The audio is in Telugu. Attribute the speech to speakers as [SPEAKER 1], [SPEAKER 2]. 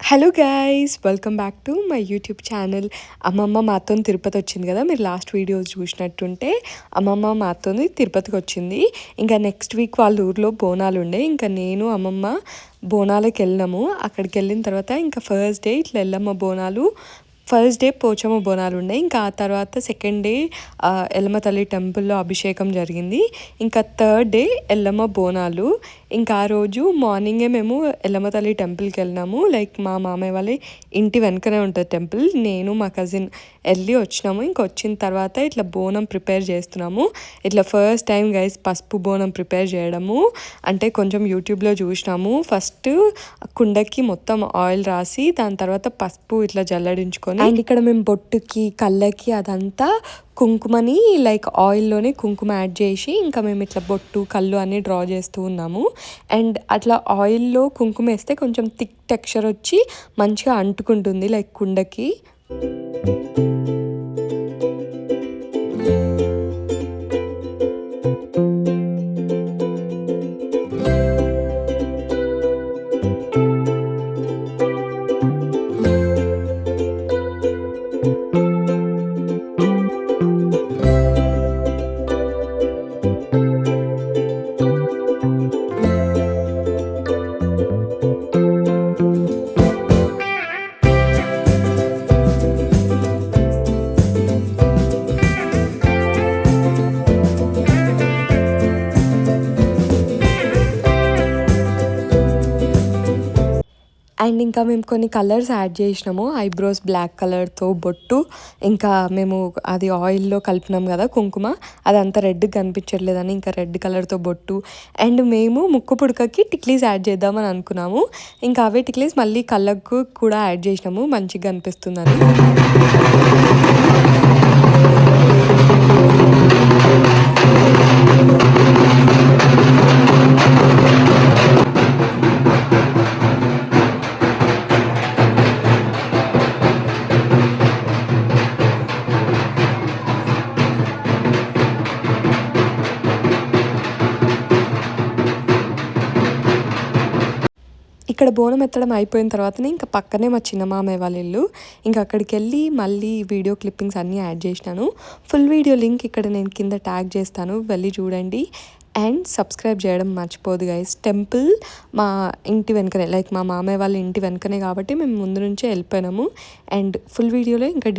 [SPEAKER 1] Hello guys, welcome back to my YouTube channel. అమ్మమ్మ మాతో తిరుపతి వచ్చింది కదా, మీరు లాస్ట్ వీడియోస్ చూసినట్టుంటే అమ్మమ్మ మాతో తిరుపతికి వచ్చింది. ఇంకా నెక్స్ట్ వీక్ వాళ్ళ ఊర్లో బోనాలు ఉండే, ఇంకా నేను అమ్మమ్మ బోనాలకి వెళ్ళినాము. అక్కడికి వెళ్ళిన తర్వాత ఇంకా ఫస్ట్ డే ఇట్లా ఎల్లమ్మ బోనాలు, ఫస్ట్ డే పోచమ్మ బోనాలు ఉన్నాయి. ఇంకా ఆ తర్వాత సెకండ్ డే ఎల్లమ్మ తల్లి టెంపుల్లో అభిషేకం జరిగింది. ఇంకా థర్డ్ డే ఎల్లమ్మ బోనాలు. ఇంకా ఆ రోజు మార్నింగే మేము ఎల్లమ్మ తల్లి టెంపుల్కి వెళ్ళినాము. లైక్ మా మామయ్య వాళ్ళ ఇంటి వెనకనే ఉంటుంది టెంపుల్. నేను మా కజిన్ వెళ్ళి వచ్చినాము. ఇంకా వచ్చిన తర్వాత ఇట్లా బోనం ప్రిపేర్ చేస్తున్నాము. ఇట్లా ఫస్ట్ టైం గైస్ పసుపు బోనం ప్రిపేర్ చేయడము అంటే కొంచెం యూట్యూబ్లో చూసినాము. ఫస్ట్ కుండకి మొత్తం ఆయిల్ రాసి దాని తర్వాత పసుపు ఇట్లా జల్లడించుకొని, అండ్ ఇక్కడ మేము బొట్టుకి కళ్ళకి అదంతా కుంకుమని లైక్ ఆయిల్లోనే కుంకుమ యాడ్ చేసి ఇంకా మేము ఇట్లా బొట్టు కళ్ళు అన్నీ డ్రా చేస్తూ ఉన్నాము. అండ్ అట్లా ఆయిల్లో కుంకుమ వేస్తే కొంచెం థిక్ టెక్స్చర్ వచ్చి మంచిగా అంటుకుంటుంది లైక్ కుండకి. అండ్ ఇంకా మేము కొన్ని కలర్స్ యాడ్ చేసినాము. ఐబ్రోస్ బ్లాక్ కలర్తో బొట్టు, ఇంకా మేము అది ఆయిల్లో కలిపినాం కదా కుంకుమ, అదంతా రెడ్ కనిపించట్లేదని ఇంకా రెడ్ కలర్తో బొట్టు. అండ్ మేము ముక్కు పుడకకి టిక్లీస్ యాడ్ చేద్దామని అనుకున్నాము. ఇంకా అవే టిక్లీస్ మళ్ళీ కళ్ళకు కూడా యాడ్ చేసినాము మంచిగా అనిపిస్తుందని. ఇక్కడ బోనం ఎత్తడం అయిపోయిన తర్వాతనే ఇంకా పక్కనే మా చిన్న మామయ్య వాళ్ళ ఇల్లు. ఇంకా అక్కడికి వెళ్ళి మళ్ళీ వీడియో క్లిప్పింగ్స్ అన్నీ యాడ్ చేసినాను. ఫుల్ వీడియో లింక్ ఇక్కడ నేను కింద ట్యాగ్ చేస్తాను, వెళ్ళి చూడండి. అండ్ సబ్స్క్రైబ్ చేయడం మర్చిపోదు గైస్. టెంపుల్ మా ఇంటి వెనకనే, లైక్ మా మామయ్య వాళ్ళ ఇంటి వెనకనే కాబట్టి మేము ముందు నుంచే వెళ్ళిపోయినాము. అండ్ ఫుల్ వీడియోలో ఇంకా